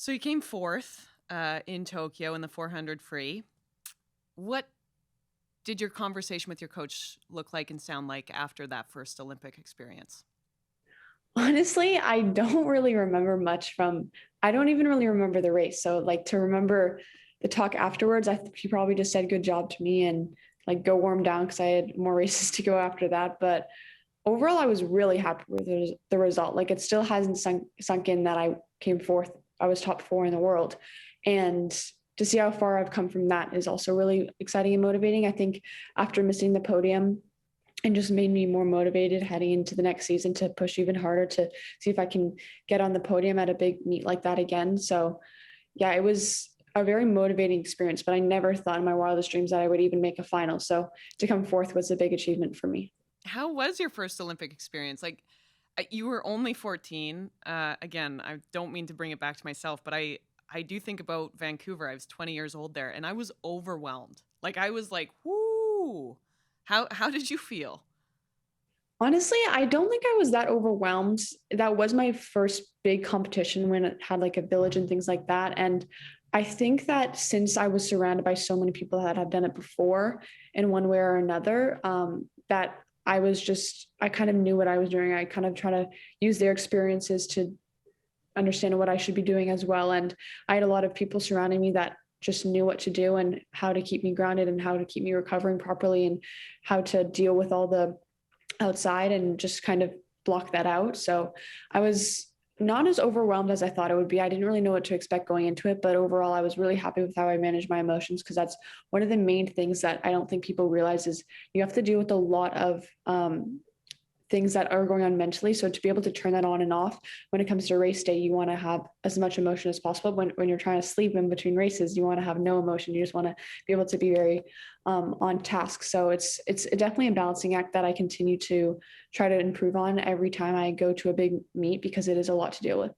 So you came fourth in Tokyo in the 400 free. What did your conversation with your coach look like and sound like after that first Olympic experience? Honestly, I don't really remember much I don't even really remember the race. So like to remember the talk afterwards, I think he probably just said good job to me and like go warm down because I had more races to go after that. But overall, I was really happy with the result. Like it still hasn't sunk in that I came fourth. I was top 4 in the world. And to see how far I've come from that is also really exciting and motivating. I think after missing the podium, and just made me more motivated heading into the next season to push even harder to see if I can get on the podium at a big meet like that again. So yeah, it was a very motivating experience, but I never thought in my wildest dreams that I would even make a final. So to come fourth was a big achievement for me. How was your first Olympic experience? Like, you were only 14. Again, I don't mean to bring it back to myself, but I do think about Vancouver. I was 20 years old there, and I was overwhelmed. Like, I was like, whoo. How did you feel? Honestly, I don't think I was that overwhelmed. That was my first big competition when it had like a village and things like that. And I think that since I was surrounded by so many people that had done it before in one way or another, that I kind of knew what I was doing. I kind of try to use their experiences to understand what I should be doing as well. And I had a lot of people surrounding me that just knew what to do and how to keep me grounded and how to keep me recovering properly and how to deal with all the outside and just kind of block that out. So I was not as overwhelmed as I thought it would be. I didn't really know what to expect going into it, but overall I was really happy with how I managed my emotions because that's one of the main things that I don't think people realize is you have to deal with a lot of things that are going on mentally. So to be able to turn that on and off when it comes to race day, you want to have as much emotion as possible. When you're trying to sleep in between races, you want to have no emotion. You just want to be able to be very on task. So it's definitely a balancing act that I continue to try to improve on every time I go to a big meet because it is a lot to deal with.